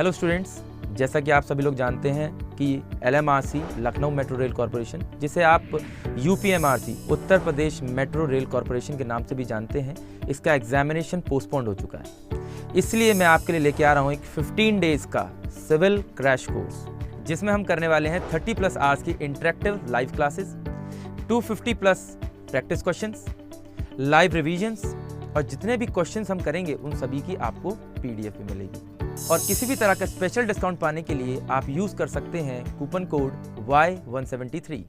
Hello students, जैसा कि आप सभी लोग जानते हैं कि LMRC Lucknow metro rail corporation, जिसे आप UPMRC Uttar Pradesh metro rail corporation के नाम से भी जानते हैं, इसका एग्जामिनेशन पोस्टपोन्ड हो चुका है। इसलिए मैं आपके लिए लेके आ रहा हूँ एक 15 डेज का सिविल क्रैश कोर्स, जिसमें हम करने वाले हैं 30+ आवर्स की interactive live classes, 250+ practice questions, live revisions और जितने भी क्वेश्चंस हम करेंगे उन सभी की आपको PDF भी मिलेगी। और किसी भी तरह का स्पेशल डिस्काउंट पाने के लिए आप यूज़ कर सकते हैं coupon code Y173।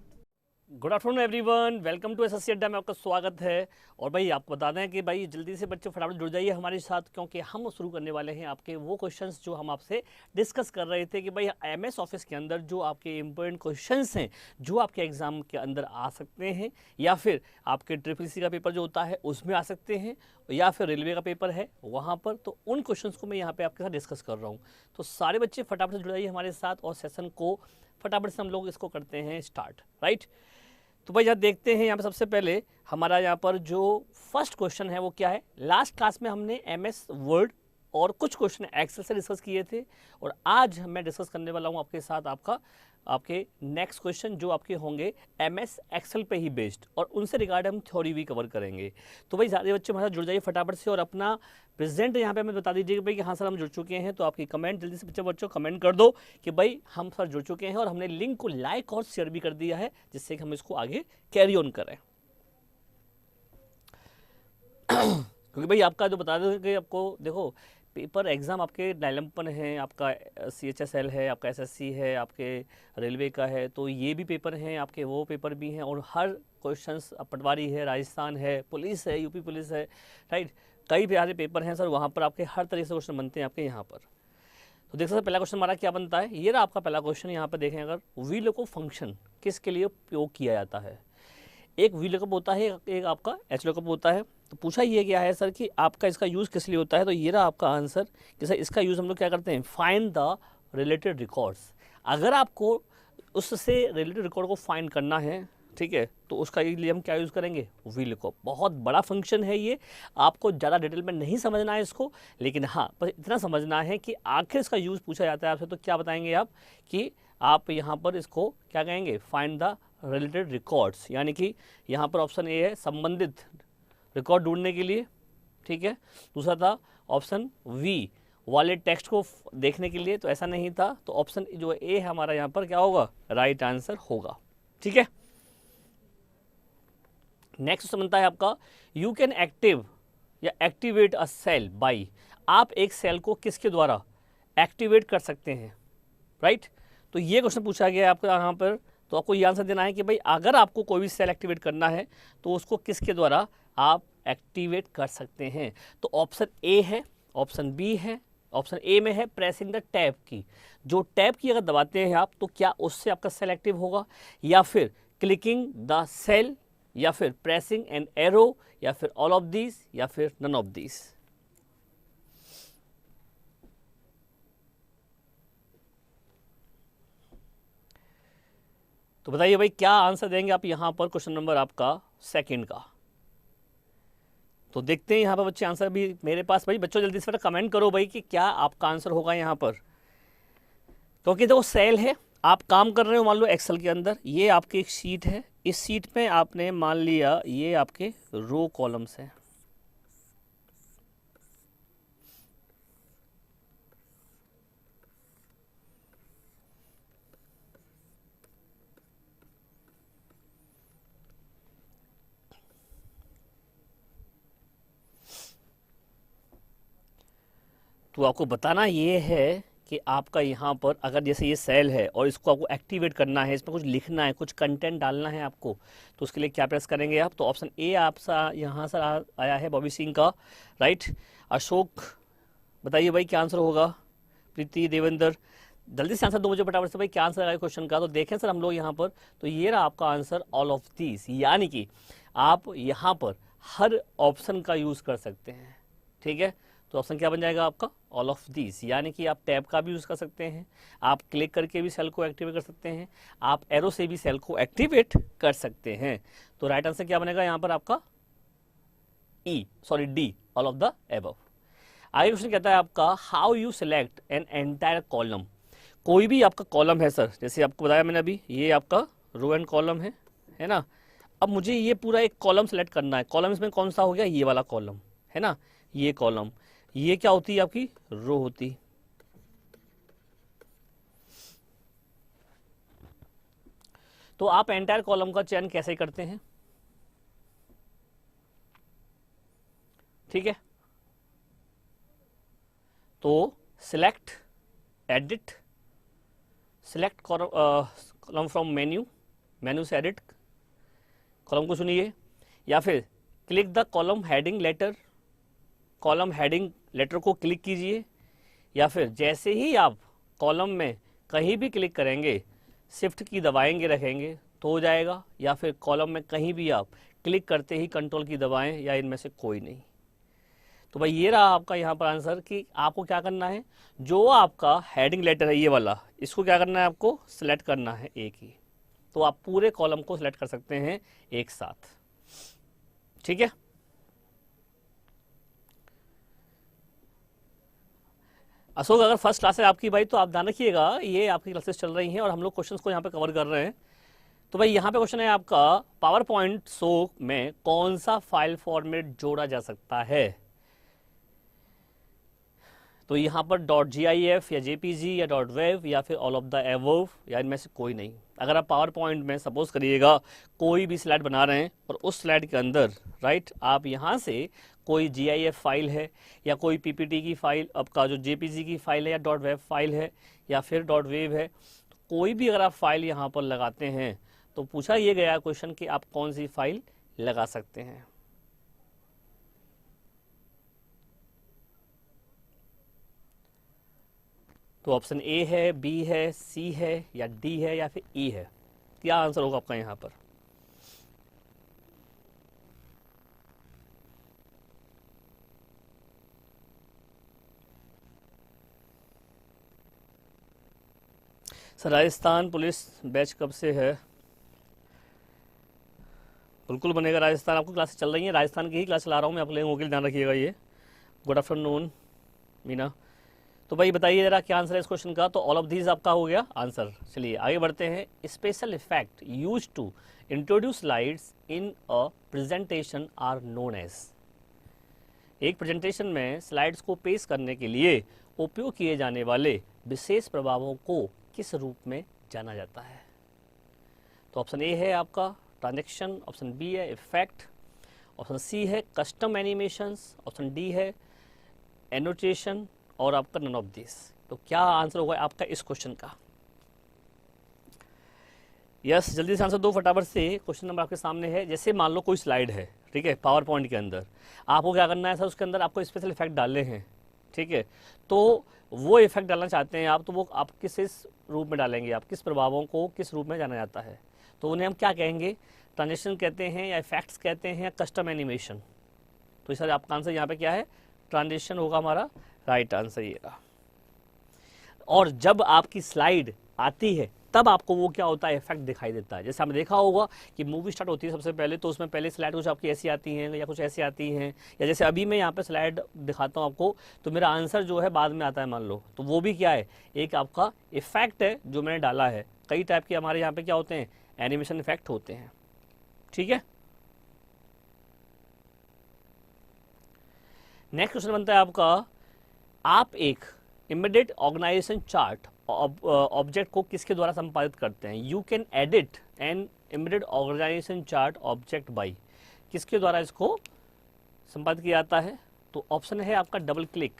Good afternoon everyone, welcome to SSC Adda में आपका स्वागत है। और भाई आपको बता दें कि भाई जल्दी से बच्चे फटाफट जुड़ जाइए हमारे साथ, क्योंकि हम शुरू करने वाले हैं आपके वो क्वेश्चंस जो हम आपसे डिस्कस कर रहे थे कि भाई MS ऑफिस के अंदर जो आपके इंपॉर्टेंट क्वेश्चंस हैं जो आपके एग्जाम के अंदर आ सकते हैं, या फिर आपके SSC का पेपर जो होता है उसमें आ सकते हैं, या फिर रेलवे का पेपर है वहाँ पर, तो उन क्वेश्चंस को मैं यहाँ पे आपके साथ डिस्कस कर रहा हूँ। तो सारे बच्चे फटाफट से जुड़ जाइए हमारे साथ और सेशन को फटाफट से हम लोग इसको करते हैं स्टार्ट, राइट। तो भाई यहाँ देखते हैं, यहाँ पे सबसे पहले हमारा यहाँ पर जो फर्स्ट क्वेश्चन है वो क्या है। लास्ट क्लास में हमने MS वर्ड और कुछ क्वेश्चन एक्सेल से डिस्कस किए थे, और आज मैं डिस्कस करने वाला हूँ आपके साथ आपके नेक्स्ट क्वेश्चन जो आपके होंगे MS एक्सेल पे ही बेस्ड, और उनसे रिगार्ड हम थ्योरी भी कवर करेंगे। तो भाई सारे बच्चे हमारे साथ जुड़ जाइए फटाफट से और अपना प्रेजेंट यहाँ पे हमें बता दीजिए कि भाई कि हाँ सर हम जुड़ चुके हैं। तो आपकी कमेंट जल्दी से बच्चों कमेंट कर दो कि भाई हम सर जुड़ चुके हैं, और हमने लिंक को लाइक और शेयर भी कर दिया है जिससे कि हम इसको आगे कैरी ऑन करें। क्योंकि भाई आपका जो बता दें कि आपको देखो पेपर एग्ज़ाम आपके डायलम्पन है, आपका CHSL है, आपका SSC है, आपके रेलवे का है, तो ये भी पेपर हैं, आपके वो पेपर भी हैं, और हर क्वेश्चंस पटवारी है, राजस्थान है, पुलिस है, UP पुलिस है, राइट। कई प्यारे पेपर हैं सर, वहाँ पर आपके हर तरीके से क्वेश्चन बनते हैं आपके यहाँ पर। तो देख सकते पहला क्वेश्चन हमारा क्या बनता है, ये रहा आपका पहला क्वेश्चन। यहाँ पर देखें अगर VLOOKUP फंक्शन किसके लिए उपयोग किया जाता है। एक VLOOKUP होता है, एक आपका HLOOKUP होता है। तो पूछा ये क्या है सर कि आपका इसका यूज़ किस लिए होता है, तो ये रहा आपका आंसर कि सर इसका यूज़ हम लोग क्या करते हैं, फाइंड द रिलेटेड रिकॉर्ड्स। अगर आपको उससे रिलेटेड रिकॉर्ड को फाइंड करना है, ठीक है, तो उसका लिए हम क्या यूज़ करेंगे, VLOOKUP। बहुत बड़ा फंक्शन है ये, आपको ज़्यादा डिटेल में नहीं समझना है इसको, लेकिन हाँ पर इतना समझना है कि आखिर इसका यूज़ पूछा जाता है आपसे, तो क्या बताएंगे आप कि आप यहाँ पर इसको क्या कहेंगे, फाइंड द रिलेटेड रिकॉर्ड्स। यानी कि यहाँ पर ऑप्शन ए है संबंधित रिकॉर्ड ढूंढने के लिए, ठीक है। दूसरा था ऑप्शन V वाले टेक्स्ट को देखने के लिए, तो ऐसा नहीं था, तो ऑप्शन जो ए है हमारा यहाँ पर क्या होगा, राइट आंसर होगा, ठीक है। नेक्स्ट बनता है आपका यू कैन एक्टिव या एक्टिवेट अ सेल बाई। आप एक सेल को किसके द्वारा एक्टिवेट कर सकते हैं, राइट। तो ये क्वेश्चन पूछा गया है आपको यहाँ पर, तो आपको ये आंसर देना है कि भाई अगर आपको कोई भी सेल एक्टिवेट करना है तो उसको किसके द्वारा आप एक्टिवेट कर सकते हैं। तो ऑप्शन ए है, ऑप्शन बी है, ऑप्शन ए में है प्रेसिंग द टैब की। जो टैब की अगर दबाते हैं आप तो क्या उससे आपका सेल एक्टिव होगा, या फिर क्लिकिंग द सेल, या फिर प्रेसिंग एन एरो, या फिर ऑल ऑफ दीज, या फिर नन ऑफ दीज। तो बताइए भाई क्या आंसर देंगे आप यहाँ पर क्वेश्चन नंबर आपका सेकंड का। तो देखते हैं यहाँ पर बच्चे आंसर भी मेरे पास। भाई बच्चों जल्दी से कमेंट करो भाई कि क्या आपका आंसर होगा यहाँ पर, क्योंकि देखो सेल है, आप काम कर रहे हो मान लो एक्सेल के अंदर, ये आपकी एक शीट है, इस शीट में आपने मान लिया ये आपके रो कॉलम्स हैं, तो आपको बताना ये है कि आपका यहाँ पर अगर जैसे ये सेल है और इसको आपको एक्टिवेट करना है, इसमें कुछ लिखना है, कुछ कंटेंट डालना है आपको, तो उसके लिए क्या प्रेस करेंगे आप। तो ऑप्शन ए आपका यहाँ से आया है बॉबी सिंह का, राइट। अशोक बताइए भाई क्या आंसर होगा। प्रीति, देवेंद्र जल्दी से आंसर दो मुझे फटाफट से भाई, क्या आंसर आएगा क्वेश्चन का। तो देखें सर हम लोग यहाँ पर, तो ये रहा आपका आंसर ऑल ऑफ दीज, यानी कि आप यहाँ पर हर ऑप्शन का यूज़ कर सकते हैं, ठीक है। तो ऑप्शन क्या बन जाएगा आपका, ऑल ऑफ दीज, यानी कि आप टैब का भी यूज़ कर सकते हैं, आप क्लिक करके भी सेल को एक्टिवेट कर सकते हैं, आप एरो से भी सेल को एक्टिवेट कर सकते हैं। तो राइट आंसर क्या बनेगा यहाँ पर आपका D, all of the above. आगे क्वेश्चन कहता है आपका how you select an entire column. कोई भी आपका कॉलम है सर, जैसे आपको बताया मैंने अभी, ये आपका रो एंड कॉलम है ना। अब मुझे ये पूरा एक कॉलम सेलेक्ट करना है। कॉलम इसमें कौन सा हो गया, ये वाला कॉलम है ना, ये कॉलम, ये क्या होती है आपकी रो होती। तो आप एंटायर कॉलम का चयन कैसे करते हैं, ठीक है। तो select, edit, select column from menu, menu से एडिट कॉलम को चुनिए, या फिर click the column heading letter, column heading letter को क्लिक कीजिए, या फिर जैसे ही आप कॉलम में कहीं भी क्लिक करेंगे, शिफ्ट की दबाएंगे रखेंगे तो हो जाएगा, या फिर कॉलम में कहीं भी आप क्लिक करते ही कंट्रोल की दबाएं, या इनमें से कोई नहीं। तो भाई ये रहा आपका यहाँ पर आंसर कि आपको क्या करना है, जो आपका हेडिंग लेटर है ये वाला, इसको क्या करना है, आपको सिलेक्ट करना है एक ही। तो आप पूरे कॉलम को सिलेक्ट कर सकते हैं एक साथ, ठीक है। अशोक, अगर फर्स्ट क्लास है आपकी भाई तो आप ध्यान रखिएगा, ये आपकी क्लासेस चल रही हैं और हम लोग क्वेश्चंस को यहाँ पे कवर कर रहे हैं। तो भाई यहाँ पे क्वेश्चन है आपका, पावर पॉइंट शो में कौन सा फाइल फॉर्मेट जोड़ा जा सकता है। तो यहाँ पर .gif या JPG या .wav या फिर ऑल ऑफ द एबव या इनमें से कोई नहीं। अगर आप पावर पॉइंट में सपोज करिएगा कोई भी स्लाइड बना रहे हैं और उस स्लाइड के अंदर राइट आप यहाँ से कोई GIF फाइल है या कोई PPT की फाइल, आपका जो JPG की फाइल है या .wav फाइल है या फिर .wav है, तो कोई भी अगर आप फाइल यहाँ पर लगाते हैं तो पूछा ये गया क्वेश्चन कि आप कौन सी फाइल लगा सकते हैं। तो ऑप्शन ए है, बी है, सी है या डी है या फिर ई है, क्या आंसर होगा आपका यहाँ पर। सर राजस्थान पुलिस बैच कब से है। बिल्कुल बनेगा राजस्थान, आपको क्लासेस चल रही हैं, राजस्थान की ही क्लास चला रहा हूँ मैं, आप लोगों के लिए ध्यान रखिएगा ये। Good afternoon Meena. तो भाई बताइए जरा क्या आंसर है इस क्वेश्चन का। तो ऑल ऑफ दीज आपका हो गया आंसर। चलिए आगे बढ़ते हैं। Special effect use to introduce slides in a presentation are known as. एक प्रेजेंटेशन में स्लाइड्स को पेश करने के लिए उपयोग किए जाने वाले विशेष प्रभावों को किस रूप में जाना जाता है। तो ऑप्शन ए है आपका ट्रांजेक्शन, ऑप्शन बी है इफेक्ट, ऑप्शन सी है कस्टम एनिमेशंस, ऑप्शन डी है एनोटेशन और आपका नन ऑफ दिस। तो क्या आंसर होगा आपका इस क्वेश्चन का। यस जल्दी से आंसर दो फटाफट से। क्वेश्चन नंबर आपके सामने है। जैसे मान लो कोई स्लाइड है, ठीक है, पावर पॉइंट के अंदर आपको क्या करना है सर, उसके अंदर आपको स्पेशल इफेक्ट डालने हैं, ठीक है। तो वो इफेक्ट डालना चाहते हैं आप, तो वो आप किस रूप में डालेंगे, आप किस प्रभावों को किस रूप में जाना जाता है, तो उन्हें हम क्या कहेंगे, ट्रांजेक्शन कहते हैं या इफेक्ट्स कहते हैं या कस्टम एनिमेशन। तो सर आपका आंसर यहाँ पे क्या है, ट्रांजेक्शन होगा हमारा राइट आंसर ये रहा। और जब आपकी स्लाइड आती है तब आपको वो क्या होता है, इफेक्ट दिखाई देता है। जैसे आपने देखा होगा कि मूवी स्टार्ट होती है सबसे पहले, तो उसमें पहले स्लाइड कुछ आपकी ऐसी आती हैं या कुछ ऐसी आती हैं, या जैसे अभी मैं यहाँ पे स्लाइड दिखाता हूँ आपको, तो मेरा आंसर जो है बाद में आता है मान लो, तो वो भी क्या है, एक आपका इफेक्ट है जो मैंने डाला है। कई टाइप के हमारे यहाँ पे क्या होते हैं, एनिमेशन इफेक्ट होते हैं, ठीक है। नेक्स्ट क्वेश्चन बनता है आपका, आप एक इमीडिएट ऑर्गेनाइजेशन चार्ट ऑब्जेक्ट को किसके द्वारा संपादित करते हैं। You can edit an immediate organisation chart object by, किसके द्वारा इसको संपादित किया जाता है। तो ऑप्शन है आपका double click,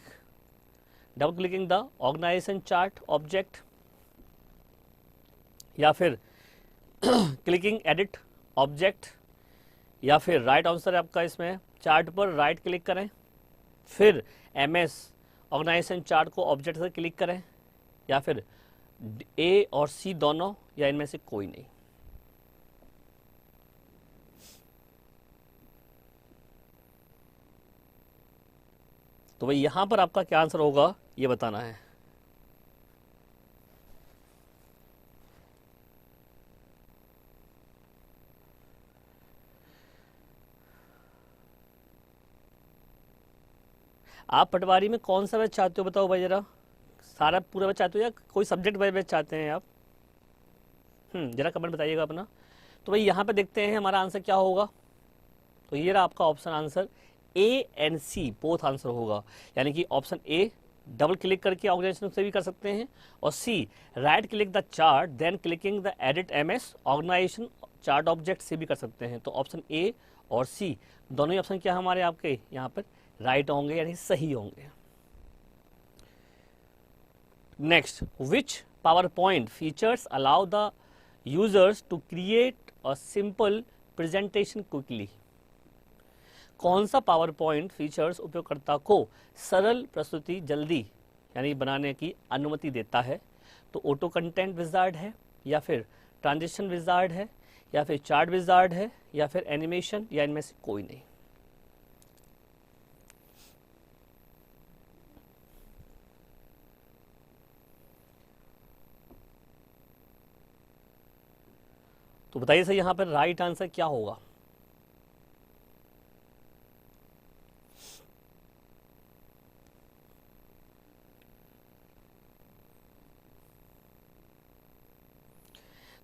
double clicking the organisation chart object, या फिर क्लिकिंग एडिट ऑब्जेक्ट, या फिर राइट आंसर है आपका इसमें चार्ट पर राइट क्लिक करें, फिर MS ऑर्गेनाइजेशन चार्ट को ऑब्जेक्ट से क्लिक करें, या फिर A और C दोनों, या इनमें से कोई नहीं। तो भाई यहां पर आपका क्या आंसर होगा ये बताना है। आप पटवारी में कौन सा बैच चाहते हो बताओ भाई जरा, सारा पूरा बैच चाहते हो या कोई सब्जेक्ट वाइज बैच चाहते हैं आप? जरा कमेंट बताइएगा अपना। तो भाई यहाँ पे देखते हैं हमारा आंसर क्या होगा। तो ये रहा आपका option answer, A and C both answer होगा, यानी कि ऑप्शन ए डबल क्लिक करके ऑर्गेनाइजेशन से भी कर सकते हैं, और C right click the chart then clicking the edit MS organisation chart object से भी कर सकते हैं। तो ऑप्शन ए और सी दोनों ही ऑप्शन क्या हमारे आपके यहाँ पर राइट होंगे, यानी सही होंगे। Next, which PowerPoint features allow the users to create a simple presentation quickly. कौन सा पावर पॉइंट फीचर्स उपयोगकर्ता को सरल प्रस्तुति जल्दी यानी बनाने की अनुमति देता है? तो ऑटो कंटेंट विजार्ड है, या फिर ट्रांजिशन विजार्ड है, या फिर चार्ट विजार्ड है, या फिर एनिमेशन, या इनमें से कोई नहीं। तो बताइए सर यहाँ पर राइट आंसर क्या होगा।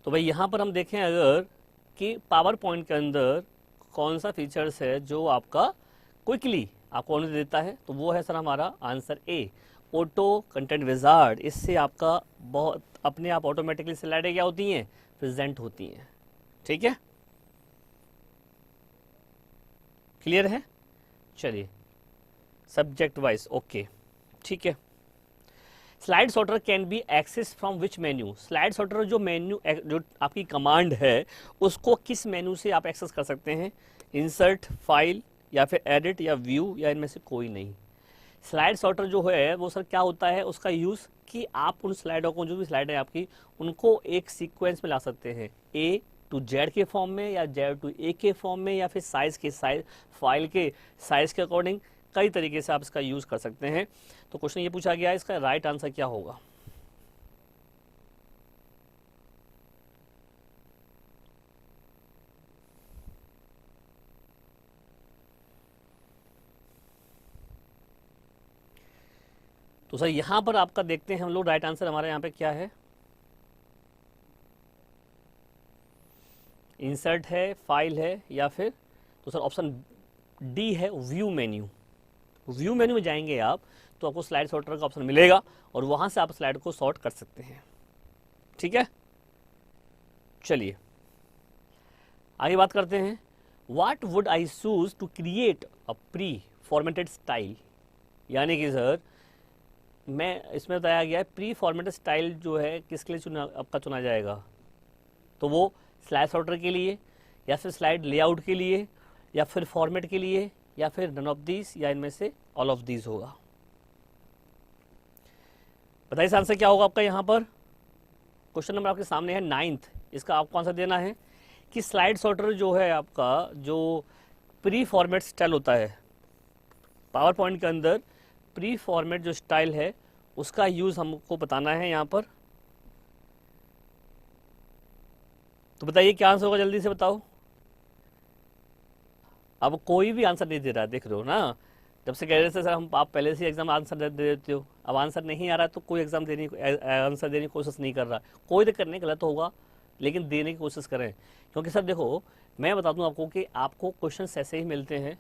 तो भाई यहाँ पर हम देखें अगर कि पावर पॉइंट के अंदर कौन सा फीचर्स है जो आपका क्विकली आपको अनुमति देता है, तो वो है सर हमारा answer A, auto content wizard. इससे आपका बहुत अपने आप ऑटोमेटिकली स्लाइडें क्या होती हैं, प्रेजेंट होती हैं। ठीक है, क्लियर है? चलिए सब्जेक्ट वाइज ओके, ठीक है। Slide sorter can be access from which menu. Slide sorter जो मेन्यू जो आपकी कमांड है उसको किस मेन्यू से आप एक्सेस कर सकते हैं? इंसर्ट, फाइल, या फिर एडिट, या व्यू, या इनमें से कोई नहीं। स्लाइड सॉर्टर जो है वो सर क्या होता है, उसका यूज़ कि आप उन स्लाइडों को, जो भी स्लाइड है आपकी, उनको एक सीक्वेंस में ला सकते हैं, ए टू जेड के फॉर्म में, या जेड टू ए के फॉर्म में, या फिर साइज फाइल के साइज के अकॉर्डिंग कई तरीके से आप इसका यूज़ कर सकते हैं। तो क्वेश्चन ये पूछा गया है, इसका राइट आंसर क्या होगा? तो सर यहां पर आपका देखते हैं हम लोग, राइट आंसर हमारे यहाँ पे क्या है, इंसर्ट है, फाइल है, या फिर तो सर ऑप्शन डी है व्यू मेन्यू। व्यू मेन्यू में जाएंगे आप तो आपको स्लाइड सॉर्टर का ऑप्शन मिलेगा और वहां से आप स्लाइड को सॉर्ट कर सकते हैं। ठीक है, चलिए आगे बात करते हैं। What would I choose to create a pre formatted style, यानी कि सर मैं इसमें बताया गया है प्री फॉर्मेटेड स्टाइल जो है किसके लिए आपका चुना जाएगा, तो वो स्लाइड सॉर्टर के लिए, या फिर स्लाइड लेआउट के लिए, या फिर फॉर्मेट के लिए, या फिर नन ऑफ दीज, या इनमें से ऑल ऑफ दीज होगा। बताइए आंसर क्या होगा आपका। यहाँ पर क्वेश्चन नंबर आपके सामने है 9th, इसका आपको आंसर देना है कि स्लाइड सॉर्टर जो है आपका, जो प्री फॉर्मेट स्टाइल होता है पावर पॉइंट के अंदर, प्री फॉर्मेट जो स्टाइल है उसका यूज़ हमको बताना है यहाँ पर। तो बताइए क्या आंसर होगा, जल्दी से बताओ। अब कोई भी आंसर नहीं दे रहा है, देख रहे हो ना, जब से कह रहे थे सर हम आप पहले से एग्जाम आंसर दे देते हो, अब आंसर नहीं आ रहा है तो कोई एग्जाम आंसर देने की कोशिश नहीं कर रहा। कोई दिक्कत नहीं, गलत होगा लेकिन देने की कोशिश करें, क्योंकि सर देखो मैं बता दूं आपको कि आपको क्वेश्चन ऐसे ही मिलते हैं।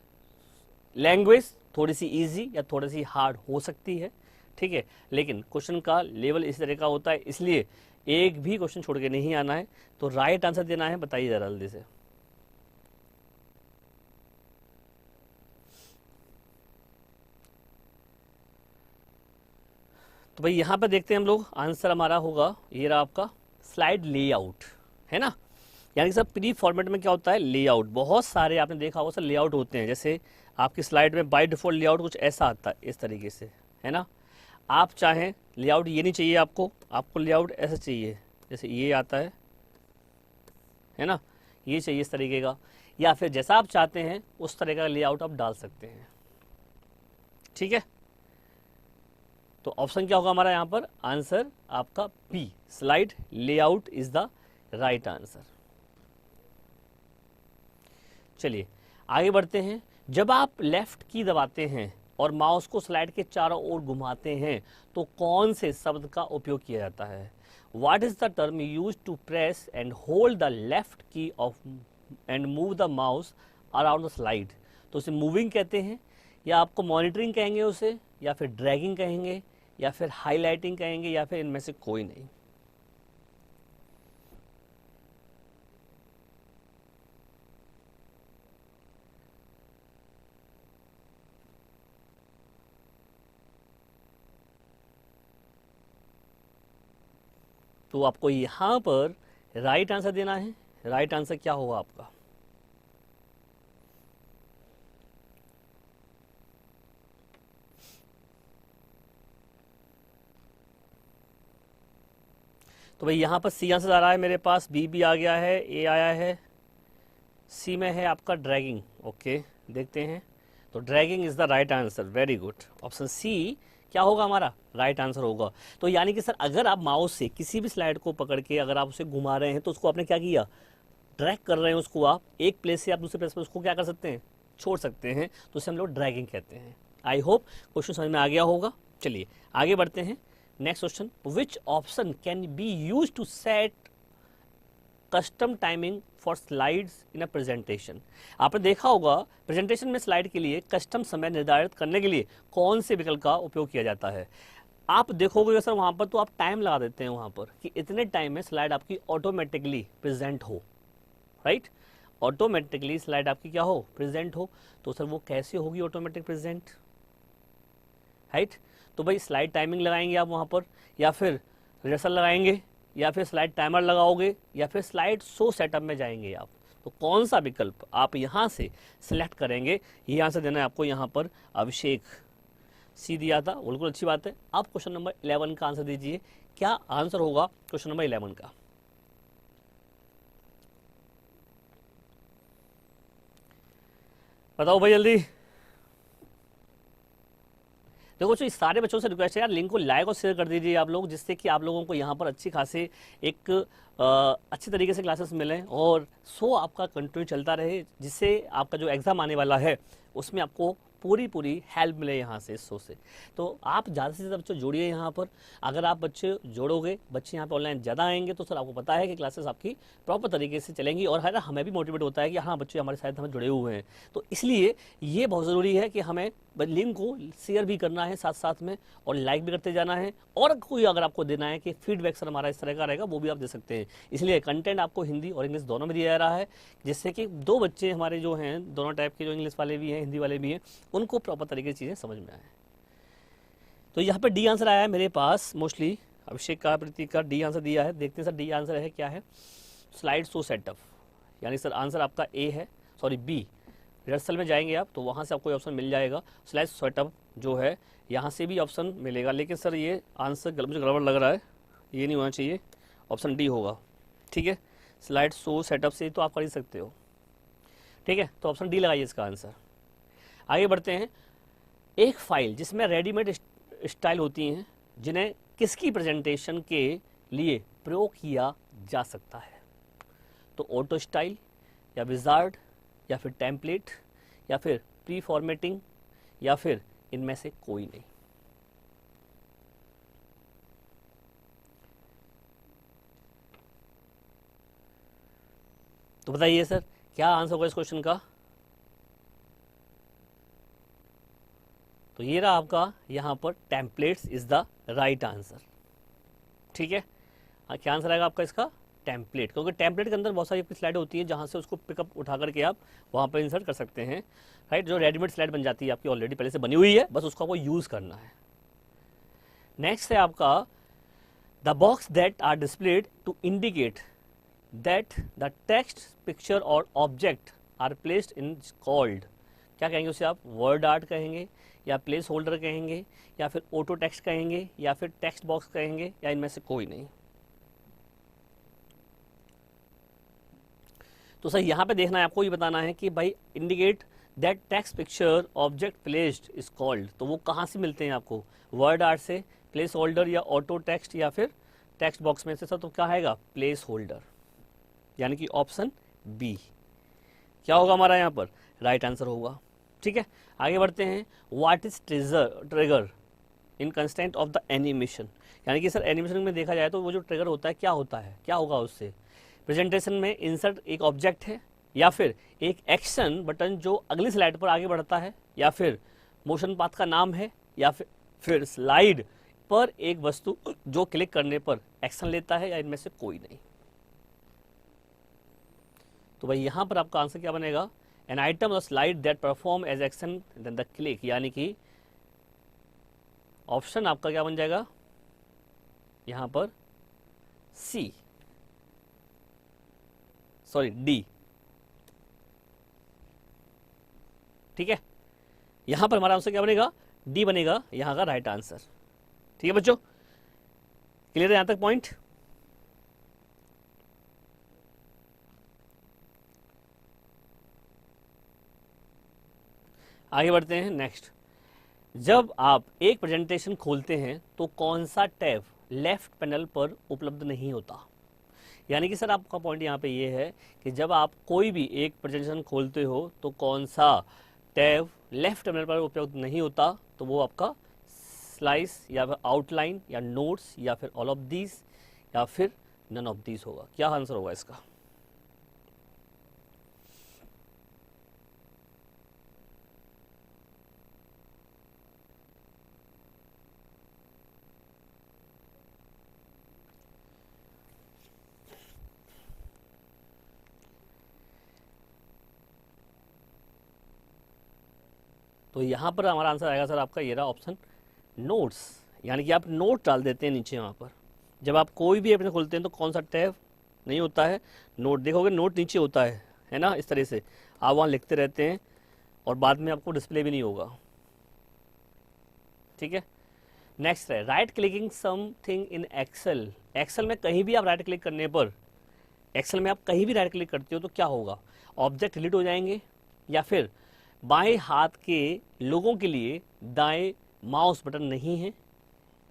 लैंग्वेज थोड़ी सी ईजी या थोड़ी सी हार्ड हो सकती है, ठीक है, लेकिन क्वेश्चन का लेवल इस तरह का होता है, इसलिए एक भी क्वेश्चन छोड़ के नहीं आना है। तो राइट आंसर देना है, बताइए जरा जल्दी से। तो भाई यहाँ पे देखते हैं हम लोग, आंसर हमारा होगा ये रहा आपका स्लाइड लेआउट, है ना। यानी कि सर प्री फॉर्मेट में क्या होता है, लेआउट। बहुत सारे आपने देखा होगा सर लेआउट होते हैं, जैसे आपकी स्लाइड में बाय डिफॉल्ट लेआउट कुछ ऐसा आता है इस तरीके से, है ना। आप चाहें लेआउट ये नहीं चाहिए आपको लेआउट ऐसा चाहिए, जैसे ये आता है ना, ये चाहिए इस तरीके का, या फिर जैसा आप चाहते हैं उस तरह का लेआउट आप डाल सकते हैं। ठीक है, तो ऑप्शन क्या होगा हमारा यहाँ पर, आंसर आपका B, slide layout is the right answer. चलिए आगे बढ़ते हैं। जब आप लेफ्ट की दबाते हैं और माउस को स्लाइड के चारों ओर घुमाते हैं तो कौन से शब्द का उपयोग किया जाता है? What is the term used to press and hold the left key of and move the mouse around the slide? तो उसे मूविंग कहते हैं, या आपको मॉनिटरिंग कहेंगे उसे, या फिर ड्रैगिंग कहेंगे, या फिर हाईलाइटिंग कहेंगे, या फिर इनमें से कोई नहीं। तो आपको यहाँ पर राइट आंसर देना है। राइट आंसर क्या होगा आपका? तो भाई यहाँ पर सी आंसर आ रहा है मेरे पास, बी भी आ गया है, ए आया है, सी में है आपका ड्रैगिंग। ओके, देखते हैं। तो dragging is the right answer, very good. Option C क्या होगा हमारा? राइट आंसर होगा। तो यानी कि सर अगर आप माउस से किसी भी स्लाइड को पकड़ के अगर आप उसे घुमा रहे हैं तो उसको आपने क्या किया? ड्रैग कर रहे हैं उसको, आप एक प्लेस से आप दूसरे प्लेस पर उसको क्या कर सकते हैं? छोड़ सकते हैं। तो उसे हम लोग ड्रैगिंग कहते हैं। आई होप क्वेश्चन समझ में आ गया होगा। चलिए आगे बढ़ते हैं। Next question, which option can be use to set custom timing for slides in a presentation? आपने देखा होगा प्रेजेंटेशन में स्लाइड के लिए कस्टम समय निर्धारित करने के लिए कौन से विकल्प का उपयोग किया जाता है? आप देखोगे सर वहाँ पर तो आप टाइम लगा देते हैं वहाँ पर कि इतने टाइम में स्लाइड आपकी ऑटोमेटिकली प्रेजेंट हो, राइट? ऑटोमेटिकली स्लाइड आपकी क्या हो? प्रेजेंट हो। तो सर वो कैसे होगी ऑटोमेटिक प्रेजेंट, राइट? तो भाई स्लाइड टाइमिंग लगाएंगे आप वहाँ पर, या फिर रिहर्सल लगाएंगे, या फिर स्लाइड टाइमर लगाओगे, या फिर स्लाइड शो सेटअप में जाएंगे आप? तो कौन सा विकल्प आप यहाँ से सिलेक्ट करेंगे? ये आंसर देना है आपको यहाँ पर। अभिषेक सी दिया था, बिल्कुल अच्छी बात है। आप क्वेश्चन नंबर 11 का आंसर दीजिए। क्या आंसर होगा क्वेश्चन नंबर 11 का? बताओ भाई जल्दी। देखो इस सारे बच्चों से रिक्वेस्ट है यार, लिंक को लाइक और शेयर कर दीजिए आप लोग, जिससे कि आप लोगों को यहाँ पर अच्छी खासे एक अच्छी तरीके से क्लासेस मिलें और शो आपका कंटिन्यू चलता रहे, जिससे आपका जो एग्ज़ाम आने वाला है उसमें आपको पूरी हेल्प मिले यहाँ से, इस शो से। तो आप ज़्यादा से ज़्यादा बच्चों जोड़िए यहाँ पर। अगर आप बच्चे जोड़ोगे, बच्चे यहाँ पे ऑनलाइन ज़्यादा आएंगे तो सर आपको पता है कि क्लासेस आपकी प्रॉपर तरीके से चलेंगी, और है ना हमें भी मोटिवेट होता है कि हाँ बच्चे हमारे साथ हमें जुड़े हुए हैं। तो इसलिए ये बहुत ज़रूरी है कि हमें लिंक को शेयर भी करना है साथ साथ में, और लाइक भी करते जाना है। और कोई अगर आपको देना है कि फीडबैक सर हमारा इस तरह का रहेगा, वो भी आप दे सकते हैं। इसलिए कंटेंट आपको हिंदी और इंग्लिश दोनों में दिया जा रहा है, जिससे कि दो बच्चे हमारे जो हैं, दोनों टाइप के, जो इंग्लिश वाले भी हैं हिंदी वाले भी हैं, उनको प्रॉपर तरीके से चीज़ें समझ में आए। तो यहाँ पर डी आंसर आया है मेरे पास मोस्टली। अभिषेक का, प्रतीक का डी आंसर दिया है। देखते हैं सर डी आंसर है क्या है? स्लाइड शो सेटअप, यानी सर आंसर आपका ए है, सॉरी बी। रिहर्सल में जाएंगे आप तो वहाँ से आपको ऑप्शन मिल जाएगा। स्लाइड सेटअप जो है यहाँ से भी ऑप्शन मिलेगा, लेकिन सर ये आंसर मुझे गड़बड़ लग रहा है, ये नहीं होना चाहिए। ऑप्शन डी होगा, ठीक है? स्लाइड शो सेटअप से तो आप कर ही सकते हो, ठीक है? तो ऑप्शन डी लगाइए इसका आंसर। आगे बढ़ते हैं। एक फाइल जिसमें रेडीमेड स्टाइल होती हैं, जिन्हें किसकी प्रेजेंटेशन के लिए प्रयोग किया जा सकता है? तो ऑटो स्टाइल, या विजार्ड, या फिर टेम्पलेट, या फिर प्री फॉर्मेटिंग, या फिर इनमें से कोई नहीं। तो बताइए सर क्या आंसर होगा इस क्वेश्चन का? तो ये रहा आपका यहाँ पर templates is the right answer, ठीक है? क्या आंसर आएगा आपका इसका? टेम्पलेट, क्योंकि टेम्पलेट के अंदर बहुत सारी स्लाइड होती है जहाँ से उसको पिकअप उठा करके आप वहाँ पर इंसर्ट कर सकते हैं, राइट? जो रेडीमेड स्लाइड बन जाती है आपकी, ऑलरेडी पहले से बनी हुई है, बस उसको आपको यूज़ करना है। नेक्स्ट है आपका the box that are displayed to indicate that the text, picture और object are placed in called. क्या कहेंगे उसे आप? वर्ड आर्ट कहेंगे, या प्लेस होल्डर कहेंगे, या फिर ऑटो टेक्स्ट कहेंगे, या फिर टेक्स्ट बॉक्स कहेंगे, या इनमें से कोई नहीं? तो सर यहाँ पे देखना है आपको, ये बताना है कि भाई indicate that text, picture, object placed is called, तो वो कहाँ से मिलते हैं आपको? वर्ड आर्ट से, प्लेस होल्डर, या ऑटो टेक्स्ट, या फिर टेक्स्ट बॉक्स में से? सर तो क्या आएगा? प्लेस होल्डर, यानी कि ऑप्शन बी क्या होगा हमारा यहाँ पर? राइट आंसर होगा। ठीक है, आगे बढ़ते हैं। What is trigger in constant of the animation, यानी कि सर एनिमेशन में देखा जाए तो वो जो ट्रिगर होता है क्या होता है, क्या होगा उससे। प्रेजेंटेशन में इंसर्ट एक ऑब्जेक्ट है, या फिर एक एक्शन बटन जो अगली स्लाइड पर आगे बढ़ता है, या फिर मोशन पाथ का नाम है, या फिर स्लाइड पर एक वस्तु जो क्लिक करने पर एक्शन लेता है, या इनमें से कोई नहीं। तो भाई यहां पर आपका आंसर क्या बनेगा, an item of slide that perform as action then the click, यानी कि ऑप्शन आपका क्या बन जाएगा यहां पर, सी, सॉरी डी। ठीक है, यहां पर हमारा आंसर क्या बनेगा, डी बनेगा यहां का राइट आंसर। ठीक है बच्चों, क्लियर है यहां तक पॉइंट। आगे बढ़ते हैं नेक्स्ट। जब आप एक प्रेजेंटेशन खोलते हैं तो कौन सा टैब लेफ्ट पैनल पर उपलब्ध नहीं होता, यानी कि सर आपका पॉइंट यहाँ पे ये है कि जब आप कोई भी एक प्रेजेंटेशन खोलते हो तो कौन सा टैब लेफ्ट पैनल पर उपलब्ध नहीं होता, तो वो आपका स्लाइस या फिर आउटलाइन या नोट्स या फिर ऑल ऑफ दीज या फिर नन ऑफ दीज होगा। क्या आंसर होगा इसका, तो यहाँ पर हमारा आंसर आएगा सर आपका ये रहा ऑप्शन नोट्स, यानी कि आप नोट डाल देते हैं नीचे वहाँ पर। जब आप कोई भी अपने खोलते हैं तो कौन सा टैब नहीं होता है, नोट। देखोगे नोट नीचे होता है ना, इस तरह से आप वहाँ लिखते रहते हैं और बाद में आपको डिस्प्ले भी नहीं होगा। ठीक है, नेक्स्ट है right clicking something in Excel. Excel में कहीं भी आप राइट क्लिक करने पर, एक्सेल में आप कहीं भी राइट क्लिक करते हो तो क्या होगा, ऑब्जेक्ट डिलीट हो जाएंगे, या फिर बाएं हाथ के लोगों के लिए दाएं माउस बटन नहीं है,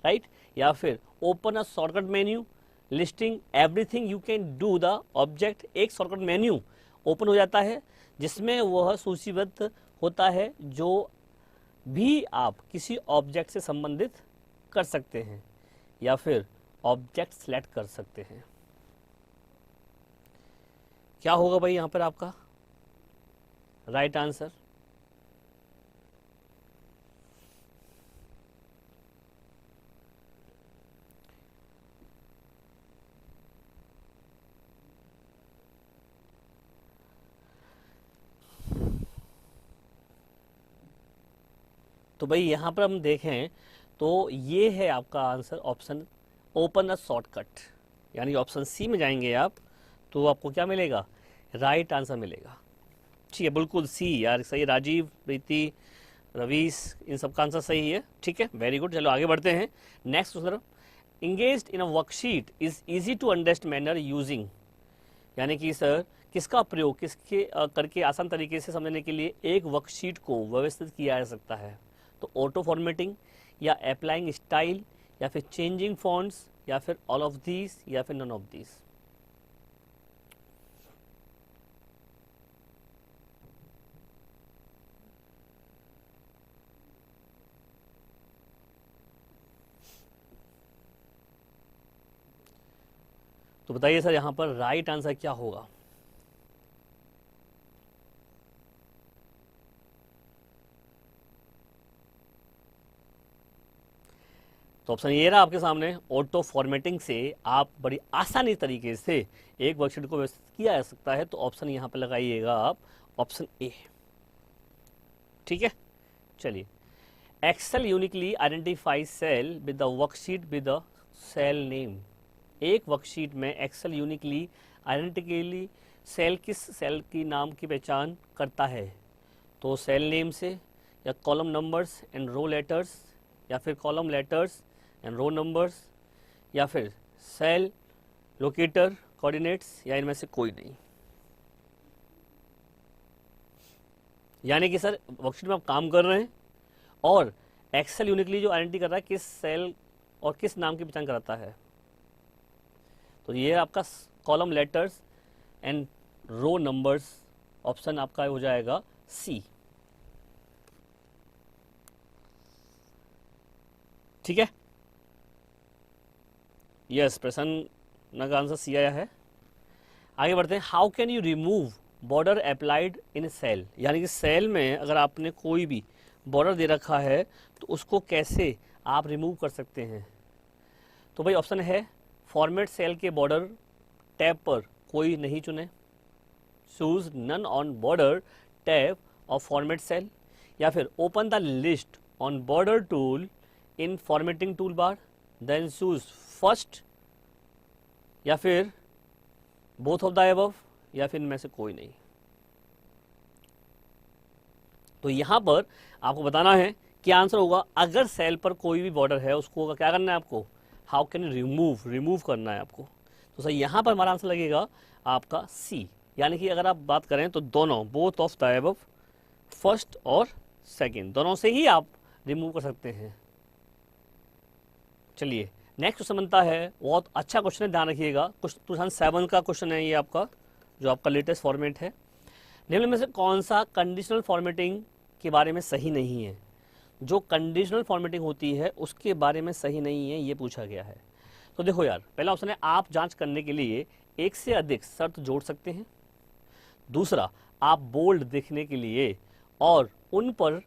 राइट, या फिर open a shortcut menu listing everything you can do the object. एक शॉर्टकट मेन्यू ओपन हो जाता है जिसमें वह सूचीबद्ध होता है जो भी आप किसी ऑब्जेक्ट से संबंधित कर सकते हैं या फिर ऑब्जेक्ट सेलेक्ट कर सकते हैं। क्या होगा भाई यहां पर आपका राइट आंसर, तो भाई यहाँ पर हम देखें तो ये है आपका answer option open a shortcut, यानी ऑप्शन सी में जाएंगे आप तो आपको क्या मिलेगा, राइट आंसर मिलेगा। ठीक है, बिल्कुल सी यार सही, राजीव, प्रीति, रवीश, इन सब का आंसर सही है। ठीक है, वेरी गुड। चलो आगे बढ़ते हैं next sir. Engaged in a worksheet is easy to understand manner using, यानी कि सर किसका प्रयोग किसके करके आसान तरीके से समझने के लिए एक वर्कशीट को व्यवस्थित किया जा सकता है, तो ऑटो फॉर्मेटिंग या अप्लाइंग स्टाइल या फिर चेंजिंग फॉन्ट्स या फिर ऑल ऑफ दीज या फिर नन ऑफ दीज। तो बताइए सर यहां पर राइट आंसर क्या होगा, तो ऑप्शन ये रहा आपके सामने, ऑटो फॉर्मेटिंग से आप बड़ी आसानी तरीके से एक वर्कशीट को व्यवस्थित किया जा सकता है, तो ऑप्शन यहाँ पे लगाइएगा आप ऑप्शन ए। ठीक है, चलिए Excel uniquely identify cell with the worksheet with the cell name. एक वर्कशीट में एक्सेल यूनिकली आइडेंटिकली सेल किस सेल की नाम की पहचान करता है, तो सेल नेम से या column numbers and row letters या फिर column letters and row numbers या फिर सेल लोकेटर कोऑर्डिनेट्स या इनमें से कोई नहीं। यानी कि सर वर्कशीट में आप काम कर रहे हैं और एक्सेल यूनिकली जो आइडेंटिटी कर रहा है किस सेल और किस नाम की पहचान कराता है, तो ये आपका column letters and row numbers, option आपका हो जाएगा सी। ठीक है, यस, प्रसन्न का आंसर सी आया है। आगे बढ़ते हैं। How can you remove border applied in cell, यानी कि सेल में अगर आपने कोई भी बॉर्डर दे रखा है तो उसको कैसे आप रिमूव कर सकते हैं। तो भाई ऑप्शन है फॉर्मेट सेल के बॉर्डर टैब पर कोई नहीं चुने, choose none on border tab of format cell, या फिर open the list on border tool in formatting tool bar, then choose first, या फिर बोथ ऑफ द अबव, या फिर इनमें से कोई नहीं। तो यहां पर आपको बताना है कि आंसर होगा अगर सेल पर कोई भी बॉर्डर है उसको क्या करना है आपको, हाउ कैन यू रिमूव करना है आपको। तो सही यहां पर हमारा आंसर लगेगा आपका सी, यानी कि अगर आप बात करें तो दोनों, both of the above, first और सेकंड, दोनों से ही आप रिमूव कर सकते हैं। चलिए नेक्स्ट क्वेश्चन बनता है, बहुत अच्छा क्वेश्चन है, ध्यान रखिएगा। 2007 का क्वेश्चन है ये आपका, जो आपका लेटेस्ट फॉर्मेट है। निम्न में से कौन सा कंडीशनल फॉर्मेटिंग के बारे में सही नहीं है। जो कंडीशनल फॉर्मेटिंग होती है उसके बारे में सही नहीं है, ये पूछा गया है। तो देखो यार, पहला ऑप्शन है आप जांच करने के लिए एक से अधिक शर्त जोड़ सकते हैं। दूसरा, आप बोल्ड देखने के लिए और उन पर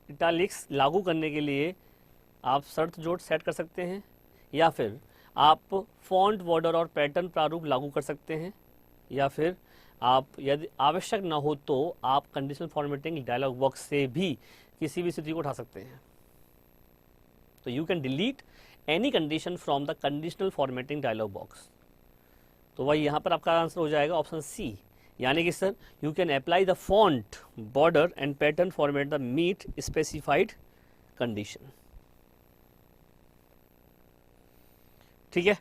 इटालिक्स लागू करने के लिए आप शर्त जोड़ सेट कर सकते हैं। या फिर आप फॉन्ट बॉर्डर और पैटर्न प्रारूप लागू कर सकते हैं। या फिर आप यदि आवश्यक ना हो तो आप कंडीशनल फॉर्मेटिंग डायलॉग बॉक्स से भी किसी भी स्थिति को उठा सकते हैं। तो you can delete any condition from the conditional formatting dialog box. तो वही यहाँ पर आपका आंसर हो जाएगा ऑप्शन सी, यानी कि sir you can apply the font border and pattern format the meet specified condition. ठीक है,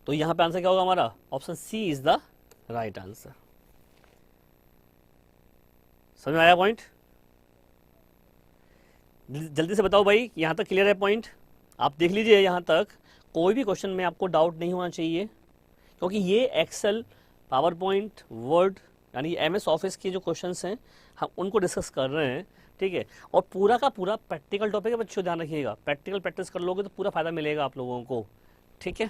तो यहाँ पे आंसर क्या होगा हमारा, option C is the right answer. समझ में आया पॉइंट? जल्दी से बताओ भाई, यहाँ तक क्लियर है पॉइंट? आप देख लीजिए यहाँ तक, कोई भी क्वेश्चन में आपको डाउट नहीं होना चाहिए, क्योंकि ये एक्सेल, पावर पॉइंट, वर्ड यानी एमएस ऑफिस के जो क्वेश्चंस हैं हम उनको डिस्कस कर रहे हैं। ठीक है, और पूरा का पूरा प्रैक्टिकल टॉपिक है बच्चों, ध्यान रखिएगा। प्रैक्टिकल प्रैक्टिस कर लोगे तो पूरा फायदा मिलेगा आप लोगों को। ठीक है,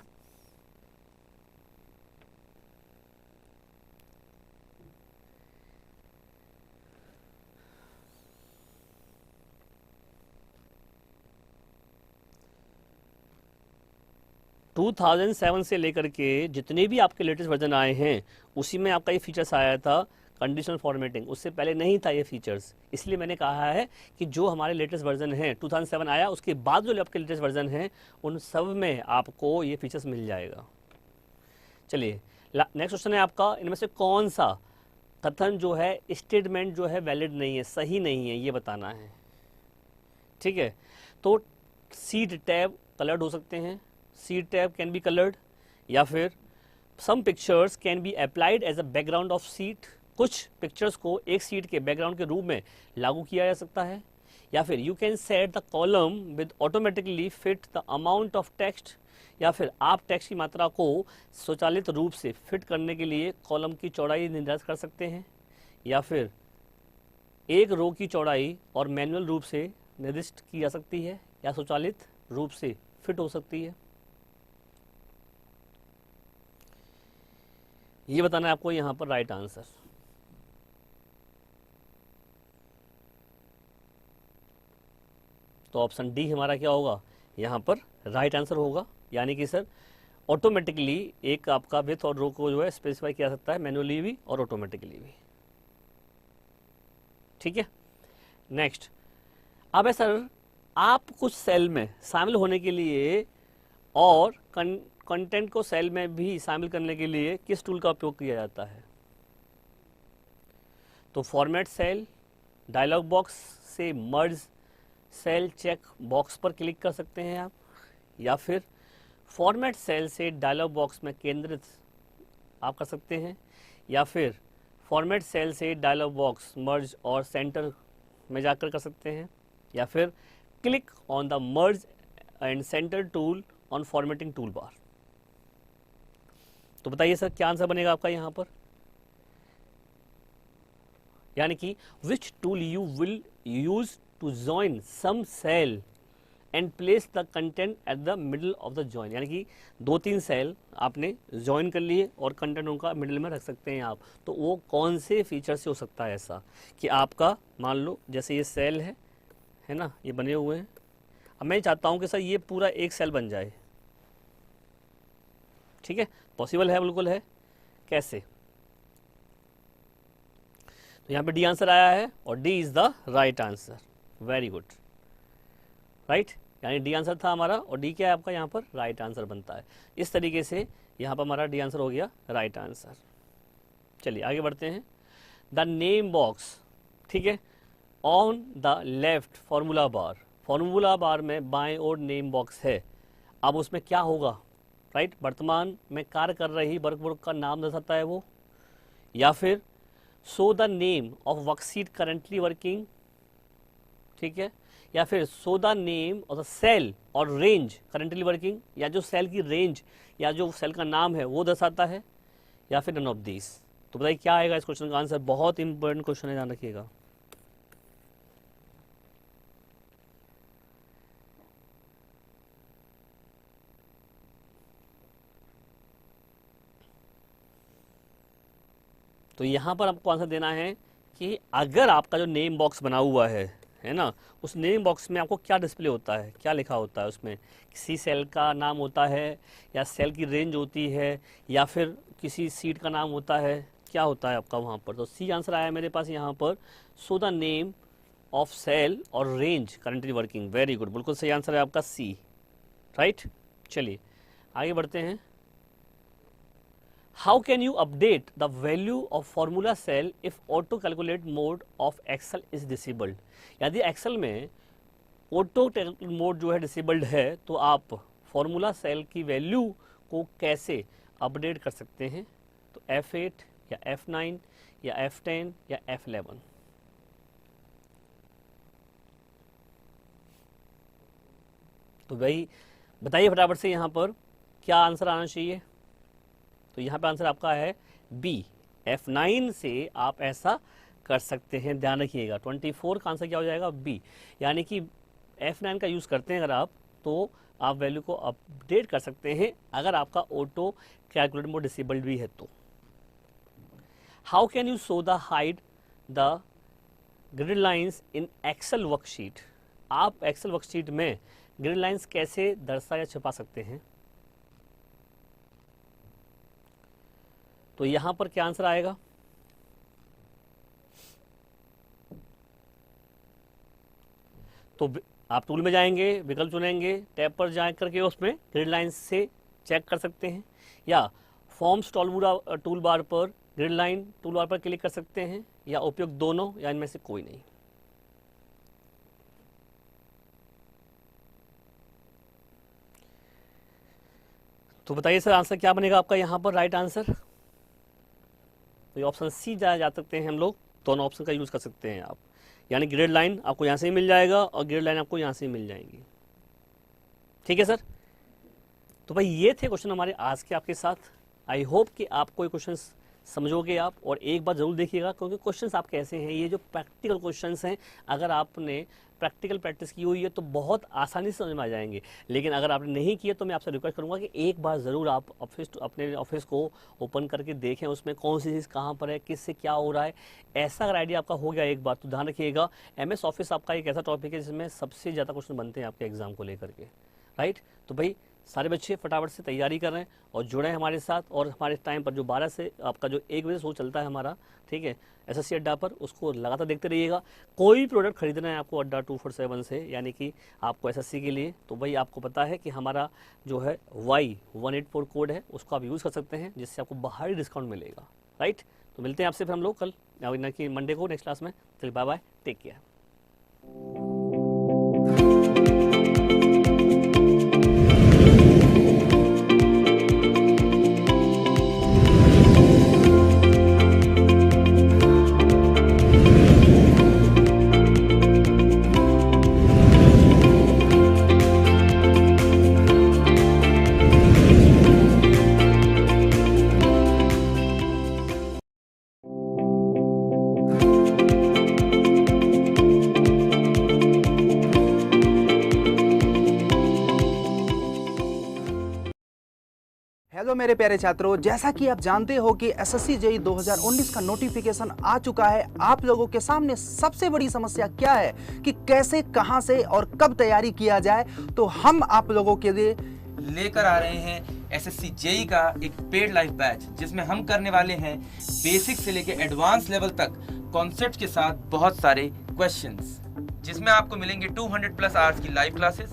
टू 2007 से लेकर के जितने भी आपके लेटेस्ट वर्जन आए हैं उसी में आपका ये फीचर्स आया था कंडीशनल फॉर्मेटिंग। उससे पहले नहीं था ये फीचर्स, इसलिए मैंने कहा है कि जो हमारे लेटेस्ट वर्जन हैं 2007 आया उसके बाद जो आपके लेटेस्ट वर्जन हैं उन सब में आपको ये फीचर्स मिल जाएगा। चलिए नेक्स्ट क्वेश्चन है आपका, इनमें से कौन सा कथन जो है स्टेटमेंट जो है वैलिड नहीं है, सही नहीं है, ये बताना है। ठीक है, तो सीट टैब कलर्ड हो सकते हैं, sheet tab can be coloured, या फिर some pictures can be applied as a background of sheet, कुछ पिक्चर्स को एक सीट के बैकग्राउंड के रूप में लागू किया जा सकता है। या फिर you can set the column with automatically fit the amount of text, या फिर आप टेक्स्ट की मात्रा को स्वचालित रूप से फिट करने के लिए कॉलम की चौड़ाई निर्धारित कर सकते हैं। या फिर एक रो की चौड़ाई और मैनुअल रूप से निर्दिष्ट की जा सकती है या स्वचालित रूप से फिट हो सकती है। ये बताना है आपको यहाँ पर राइट आंसर। तो ऑप्शन डी हमारा क्या होगा, यहाँ पर राइट आंसर होगा, यानी कि सर ऑटोमेटिकली एक आपका विथ और रो को जो है स्पेसिफाई किया जा सकता है, मैनुअली भी और ऑटोमेटिकली भी। ठीक है, नेक्स्ट। अब है सर, आप कुछ सेल में शामिल होने के लिए और कंटेंट को सेल में भी शामिल करने के लिए किस टूल का उपयोग किया जाता है। तो फॉर्मेट सेल, डायलॉग बॉक्स से मर्ज सेल चेक बॉक्स पर क्लिक कर सकते हैं आप, या फिर फॉर्मेट सेल से डायलॉग बॉक्स में केंद्रित आप कर सकते हैं, या फिर फॉर्मेट सेल से डायलॉग बॉक्स मर्ज और सेंटर में जाकर कर सकते हैं, या फिर click on the merge and centre tool on formatting tool बार। तो बताइए सर क्या आंसर बनेगा आपका यहाँ पर, यानी कि which tool you will use to join some cell and place the content at the middle of the join, यानी कि 2-3 सेल आपने ज्वाइन कर लिए और कंटेंट उनका मिडल में रख सकते हैं आप। तो वो कौन से फीचर से हो सकता है ऐसा कि आपका मान लो जैसे ये सेल है ना, ये बने हुए हैं। अब मैं चाहता हूँ कि सर ये पूरा एक सेल बन जाए, ठीक है, पॉसिबल है, बिल्कुल है। कैसे? तो यहाँ पे डी आंसर आया है और D is the right answer. Very good, right, यानी डी आंसर था हमारा और डी क्या है आपका यहाँ पर राइट आंसर बनता है। इस तरीके से यहाँ पर हमारा डी आंसर हो गया राइट आंसर। चलिए आगे बढ़ते हैं। द नेम बॉक्स, ठीक है, on the left formula bar, formula bar में बाएं ओर नेम बॉक्स है। अब उसमें क्या होगा, राइट, वर्तमान में कार्य कर रही वर्कबुक का नाम दर्शाता है वो, या फिर show the name of worksheet currently working, ठीक है, या फिर show the name of the cell और रेंज करेंटली वर्किंग, या जो सेल की रेंज या जो सेल का नाम है वो दर्शाता है, या फिर नन ऑफ दिस। तो बताइए क्या आएगा इस क्वेश्चन का आंसर। बहुत इंपॉर्टेंट क्वेश्चन है, ध्यान रखिएगा। तो यहाँ पर आपको आंसर देना है कि अगर आपका जो नेम बॉक्स बना हुआ है ना, उस नेम बॉक्स में आपको क्या डिस्प्ले होता है, क्या लिखा होता है उसमें। किसी सेल का नाम होता है, या सेल की रेंज होती है, या फिर किसी सीट का नाम होता है, क्या होता है आपका वहाँ पर। तो सी आंसर आया मेरे पास यहाँ पर, so the name of cell और range currently working. Very good, बिल्कुल सही आंसर है आपका सी, राइट। चलिए आगे बढ़ते हैं। How can you update the value of formula cell if auto calculate mode of Excel is disabled? यदि एक्सेल में ऑटो मोड जो है डिसेबल्ड है, तो आप फॉर्मूला सेल की वैल्यू को कैसे अपडेट कर सकते हैं। तो F8 या F9 या F10 या F11। तो भाई बताइए फटाफट से यहाँ पर क्या आंसर आना चाहिए। तो यहाँ पे आंसर आपका है बी, F9 से आप ऐसा कर सकते हैं। ध्यान रखिएगा 24 का आंसर क्या हो जाएगा, बी, यानी कि F9 का यूज़ करते हैं अगर आप, तो आप वैल्यू को अपडेट कर सकते हैं अगर आपका ऑटो कैलकुलेट मोड डिसेबल्ड भी है तो। How can you show the hide the grid lines in Excel worksheet. आप एक्सेल वर्कशीट में ग्रिड लाइन्स कैसे दर्शा या छुपा सकते हैं। तो यहां पर क्या आंसर आएगा, तो आप टूल में जाएंगे, विकल्प चुनेंगे, टैब पर जा करके उसमें ग्रिड लाइन्स से चेक कर सकते हैं, या फॉर्म्स टूल बार पर ग्रिड लाइन टूल बार पर क्लिक कर सकते हैं, या उपयुक्त दोनों, या इनमें से कोई नहीं। तो बताइए सर आंसर क्या बनेगा आपका यहाँ पर राइट आंसर। तो ये ऑप्शन सी जा सकते हैं हम लोग, दोनों ऑप्शन का यूज़ कर सकते हैं आप, यानी ग्रिड लाइन आपको यहाँ से ही मिल जाएगा और ग्रिड लाइन आपको यहाँ से ही मिल जाएंगी। ठीक है सर। तो भाई ये थे क्वेश्चन हमारे आज के आपके साथ। आई होप कि आपको ये क्वेश्चन समझोगे आप, और एक बार ज़रूर देखिएगा क्योंकि क्वेश्चंस आपके ऐसे हैं, ये जो प्रैक्टिकल क्वेश्चंस हैं, अगर आपने प्रैक्टिकल प्रैक्टिस की हुई है तो बहुत आसानी से समझ में आ जाएंगे। लेकिन अगर आपने नहीं किया तो मैं आपसे रिक्वेस्ट करूंगा कि एक बार ज़रूर आप अपने ऑफिस को ओपन करके देखें, उसमें कौन सी चीज़ कहाँ पर है, किससे क्या हो रहा है। ऐसा अगर आइडिया आपका हो गया एक बार तो ध्यान रखिएगा, MS ऑफिस आपका एक ऐसा टॉपिक है जिसमें सबसे ज़्यादा क्वेश्चन बनते हैं आपके एग्जाम को लेकर के, राइट। तो भाई सारे बच्चे फटाफट से तैयारी कर रहे हैं और जुड़े हैं हमारे साथ, और हमारे टाइम पर जो 12 से आपका जो 1 बजे शो चलता है हमारा, ठीक है, SSC अड्डा पर, उसको लगातार देखते रहिएगा। कोई प्रोडक्ट खरीदना है आपको अड्डा 247 से, यानी कि आपको SSC के लिए, तो भाई आपको पता है कि हमारा जो है Y184 कोड है, उसको आप यूज़ कर सकते हैं, जिससे आपको बाहरी डिस्काउंट मिलेगा, राइट। तो मिलते हैं आपसे फिर हम लोग कल, ना कि मंडे को नेक्स्ट क्लास में। चलिए बाय बाय, टेक केयर। मेरे प्यारे छात्रों, जैसा कि आप जानते हो कि एसएससी जेईई 2019 का नोटिफिकेशन आ चुका है। आप लोगों के सामने सबसे बड़ी समस्या क्या है कि कैसे, कहां से और कब तैयारी किया जाए। तो हम आप लोगों के लिए लेकर आ रहे हैं एसएससी जेईई का एक पेड लाइव बैच, जिसमें हम करने वाले हैं बेसिक से लेकर एडवांस लेवल तक कॉन्सेप्ट के साथ बहुत सारे क्वेश्चंस, जिसमें आपको मिलेंगे 200 प्लस आवर्स की live classes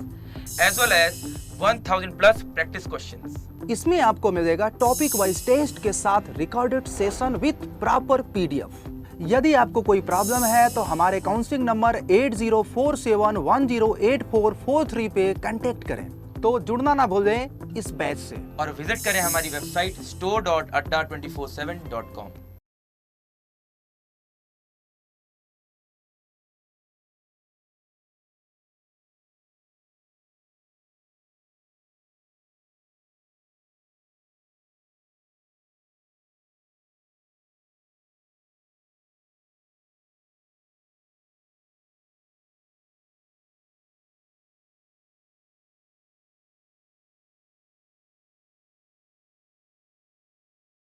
as well as 1000 plus practice questions. इसमें आपको मिलेगा टॉपिक वाइज टेस्ट के साथ recorded session with proper PDF. यदि आपको कोई प्रॉब्लम है तो हमारे काउंसलिंग नंबर 8047108443 पे कांटेक्ट करें। तो जुड़ना ना भूलें इस बैच से और विजिट करें हमारी वेबसाइट store.adda247.com।